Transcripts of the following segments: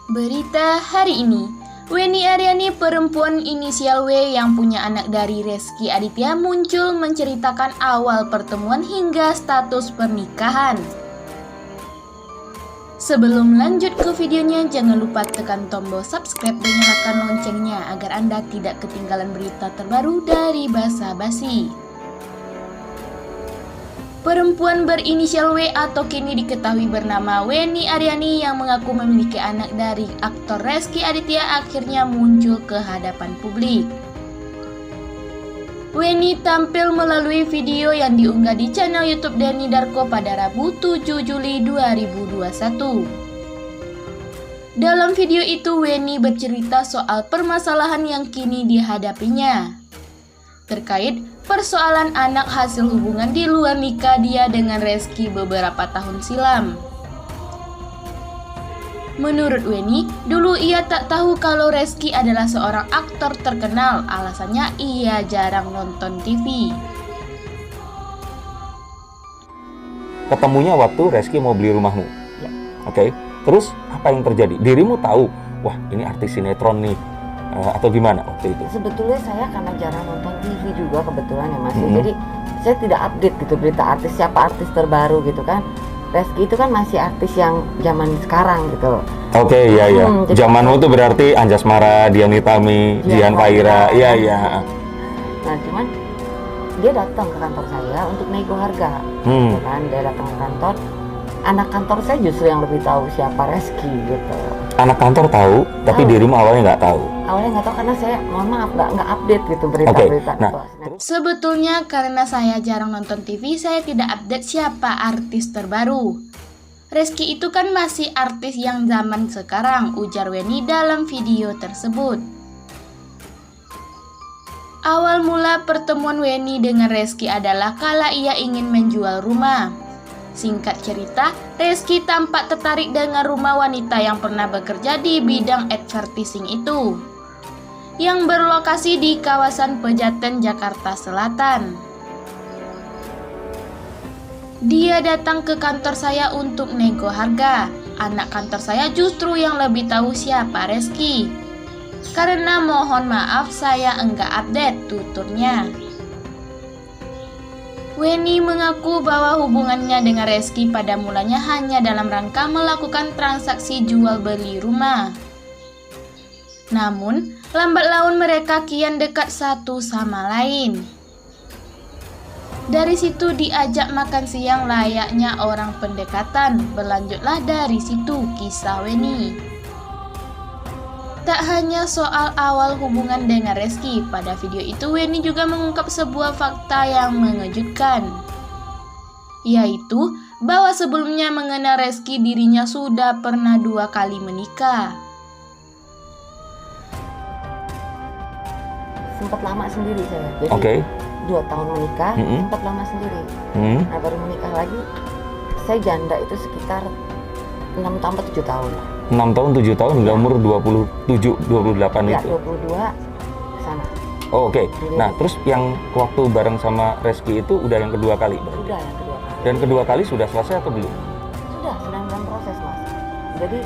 Berita hari ini, Weni Aryani, perempuan inisial W yang punya anak dari Rezky Aditya, muncul menceritakan awal pertemuan hingga status pernikahan. Sebelum lanjut ke videonya, jangan lupa tekan tombol subscribe dan nyalakan loncengnya agar Anda tidak ketinggalan berita terbaru dari Basa Basi. Perempuan berinisial W atau kini diketahui bernama Weni Aryani yang mengaku memiliki anak dari aktor Rezky Aditya akhirnya muncul ke hadapan publik. Weni tampil melalui video yang diunggah di channel YouTube Denny Darko pada Rabu 7 Juli 2021. Dalam video itu Weni bercerita soal permasalahan yang kini dihadapinya terkait persoalan anak hasil hubungan di luar nikah dia dengan Rezky beberapa tahun silam. Menurut Weni, dulu ia tak tahu kalau Rezky adalah seorang aktor terkenal, alasannya ia jarang nonton TV. Ketemunya waktu Rezky mau beli rumahmu. Ya. Oke. Terus apa yang terjadi? Dirimu tahu, wah ini artis sinetron nih, atau gimana waktu itu? Sebetulnya saya karena jarang nonton TV juga kebetulan ya Mas. Jadi saya tidak update gitu berita artis, siapa artis terbaru gitu kan. Rezky itu kan masih artis yang zaman sekarang gitu. Oke, iya. Zamanmu tuh berarti Anjasmara, Dian Nitami, Jihan Fahira. Iya. Nah cuman dia datang ke kantor saya untuk nego harga. Gitu kan, dia datang ke kantor. Anak kantor saya justru yang lebih tahu siapa Rezky gitu. Anak kantor tahu, tapi dirimu awalnya nggak tahu. Awalnya nggak tahu karena saya, mohon maaf, nggak update gitu berita-berita. Nah, sebetulnya karena saya jarang nonton TV, saya tidak update siapa artis terbaru. Rezky itu kan masih artis yang zaman sekarang, ujar Weni dalam video tersebut. Awal mula pertemuan Weni dengan Rezky adalah kala ia ingin menjual rumah. Singkat cerita, Rezky tampak tertarik dengan rumah wanita yang pernah bekerja di bidang advertising itu, yang berlokasi di kawasan Pejaten, Jakarta Selatan. Dia datang ke kantor saya untuk nego harga. Anak kantor saya justru yang lebih tahu siapa Rezky. Karena mohon maaf saya enggak update, tuturnya. Weni mengaku bahwa hubungannya dengan Rezky pada mulanya hanya dalam rangka melakukan transaksi jual beli rumah. Namun, lambat laun mereka kian dekat satu sama lain. Dari situ diajak makan siang layaknya orang pendekatan. Berlanjutlah dari situ kisah Weni. Tak hanya soal awal hubungan dengan Rezky, pada video itu Weni juga mengungkap sebuah fakta yang mengejutkan, yaitu bahwa sebelumnya mengenal Rezky dirinya sudah pernah 2 kali menikah. Sempat lama sendiri saya, jadi 2 tahun menikah, sempat lama sendiri. Nah baru menikah lagi, saya janda itu sekitar 6 tahun atau 7 tahun. 6 tahun 7 tahun hingga umur 27, 28 ya, itu? 22 sana. Oh, oke. Nah, terus yang waktu bareng sama Rezky itu udah yang kedua kali? Sudah yang kedua kali. Dan kedua kali sudah selesai atau belum? Sudah, sedang dalam proses Mas. Jadi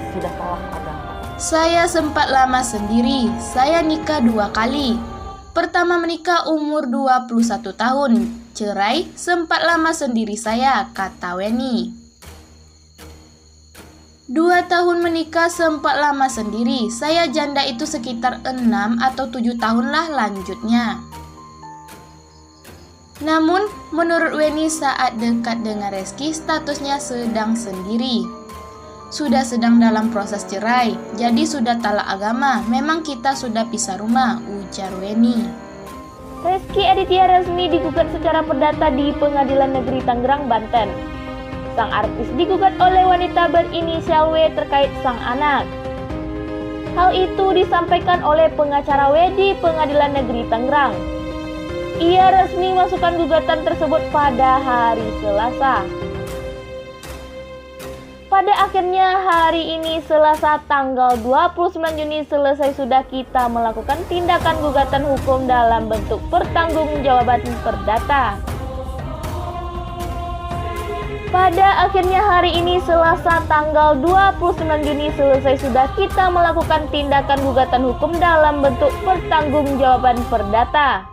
sudah talak agama. Saya sempat lama sendiri, saya nikah 2 kali. Pertama menikah umur 21 tahun, cerai sempat lama sendiri saya, kata Weni. 2 tahun menikah sempat lama sendiri, saya janda itu sekitar 6 atau 7 tahun lah lanjutnya. Namun, menurut Weni saat dekat dengan Rezky, statusnya sedang sendiri. Sudah sedang dalam proses cerai, jadi sudah talak agama, memang kita sudah pisah rumah, ujar Weni. Rezky Aditya resmi digugat secara perdata di Pengadilan Negeri Tangerang, Banten. Sang artis digugat oleh wanita berinisial W terkait sang anak. Hal itu disampaikan oleh pengacara W di Pengadilan Negeri Tangerang. Ia resmi masukkan gugatan tersebut pada hari Selasa. Pada akhirnya hari ini Selasa tanggal 29 Juni selesai sudah kita melakukan tindakan gugatan hukum dalam bentuk pertanggungjawaban perdata. Pada akhirnya hari ini Selasa tanggal 29 Juni selesai sudah kita melakukan tindakan gugatan hukum dalam bentuk pertanggungjawaban perdata.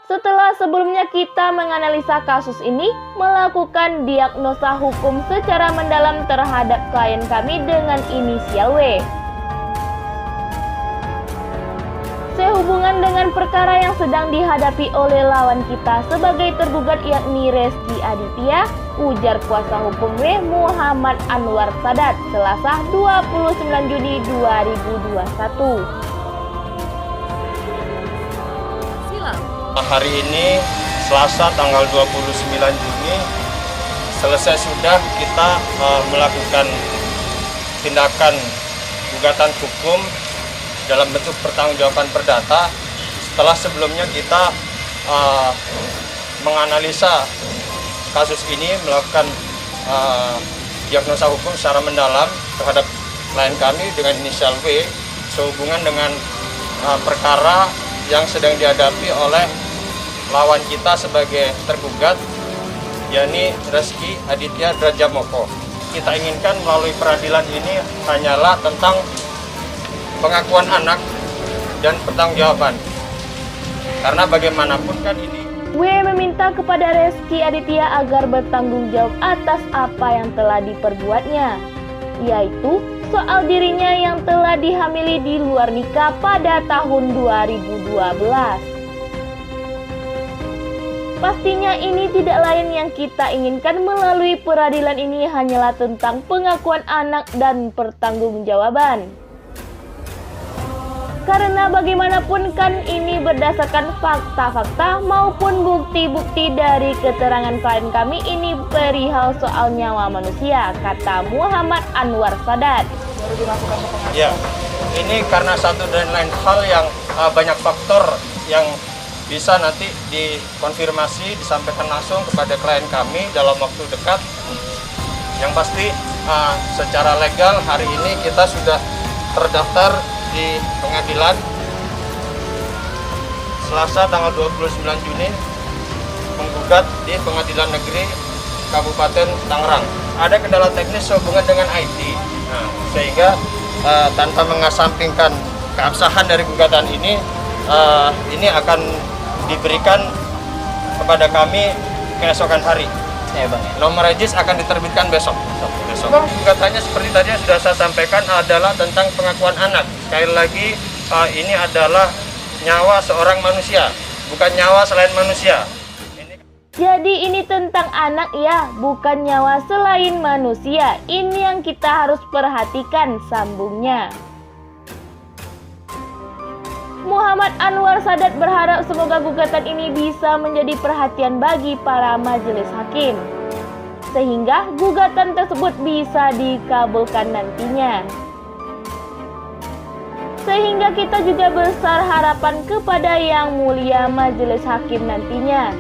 Setelah sebelumnya kita menganalisa kasus ini, melakukan diagnosa hukum secara mendalam terhadap klien kami dengan inisial W. Sehubungan dengan perkara yang sedang dihadapi oleh lawan kita sebagai tergugat yakni Reski Aditya, ujar kuasa hukum W Muhammad Anwar Sadat, Selasa 29 Juni 2021. Hari ini Selasa tanggal 29 Juni selesai sudah kita melakukan tindakan gugatan hukum dalam bentuk pertanggungjawaban perdata setelah sebelumnya kita menganalisa kasus ini, melakukan diagnosa hukum secara mendalam terhadap klien kami dengan inisial W sehubungan dengan perkara yang sedang dihadapi oleh lawan kita sebagai tergugat, yakni Reski Aditya Drajamoko. Kita inginkan melalui peradilan ini hanyalah tentang pengakuan anak dan pertanggungjawaban. Karena bagaimanapun kan ini W meminta kepada Reski Aditya agar bertanggung jawab atas apa yang telah diperbuatnya, yaitu soal dirinya yang telah dihamili di luar nikah pada tahun 2012. Pastinya ini tidak lain yang kita inginkan melalui peradilan ini hanyalah tentang pengakuan anak dan pertanggungjawaban. Karena bagaimanapun kan ini berdasarkan fakta-fakta maupun bukti-bukti dari keterangan klien kami ini perihal soal nyawa manusia, kata Muhammad Anwar Sadat. ya, ini karena satu dan lain hal yang banyak faktor yang bisa nanti dikonfirmasi, disampaikan langsung kepada klien kami dalam waktu dekat. Yang pasti secara legal hari ini kita sudah terdaftar di pengadilan Selasa tanggal 29 Juni menggugat di Pengadilan Negeri Kabupaten Tangerang. Ada kendala teknis sehubungan dengan IT, sehingga tanpa mengesampingkan keabsahan dari gugatan ini akan diberikan kepada kami keesokan hari. Ya, Bang. Nomor regis akan diterbitkan besok. Bang, gugatannya seperti tadi yang sudah saya sampaikan adalah tentang pengakuan anak. Sekali lagi, ini adalah nyawa seorang manusia, bukan nyawa selain manusia. Jadi ini tentang anak ya, bukan nyawa selain manusia. Ini yang kita harus perhatikan, sambungnya. Muhammad Anwar Sadat berharap semoga gugatan ini bisa menjadi perhatian bagi para majelis hakim, sehingga gugatan tersebut bisa dikabulkan nantinya. Sehingga kita juga besar harapan kepada Yang Mulia Majelis Hakim nantinya.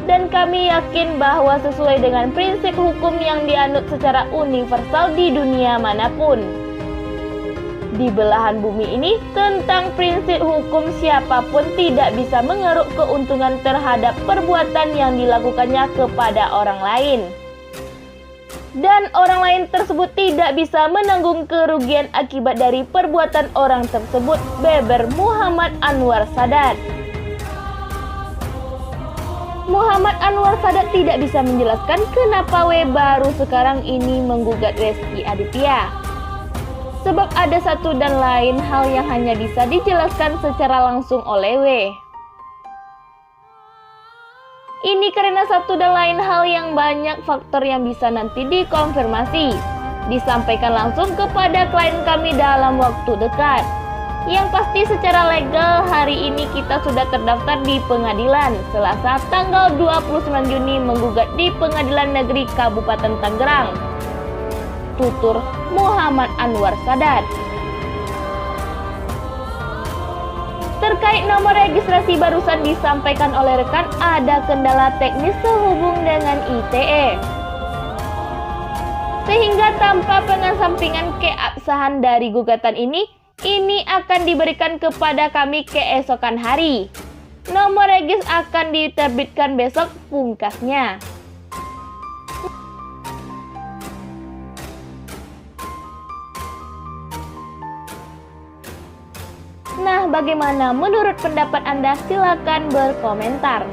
Dan kami yakin bahwa sesuai dengan prinsip hukum yang dianut secara universal di dunia manapun. Di belahan bumi ini, tentang prinsip hukum siapapun tidak bisa mengeruk keuntungan terhadap perbuatan yang dilakukannya kepada orang lain. Dan orang lain tersebut tidak bisa menanggung kerugian akibat dari perbuatan orang tersebut, beber Muhammad Anwar Sadat. Muhammad Anwar Sadat tidak bisa menjelaskan kenapa W baru sekarang ini menggugat Reski Aditya. Sebab ada satu dan lain hal yang hanya bisa dijelaskan secara langsung oleh W. Ini karena satu dan lain hal yang banyak faktor yang bisa nanti dikonfirmasi, disampaikan langsung kepada klien kami dalam waktu dekat. Yang pasti secara legal hari ini kita sudah terdaftar di pengadilan Selasa tanggal 29 Juni menggugat di Pengadilan Negeri Kabupaten Tangerang. Tutur Muhammad Anwar Sadat. Terkait nomor registrasi barusan disampaikan oleh rekan ada kendala teknis sehubung dengan ITE. Sehingga tanpa pengesampingan keabsahan dari gugatan ini akan diberikan kepada kami keesokan hari. Nomor regis akan diterbitkan besok pungkasnya. Nah, bagaimana menurut pendapat Anda? Silakan berkomentar.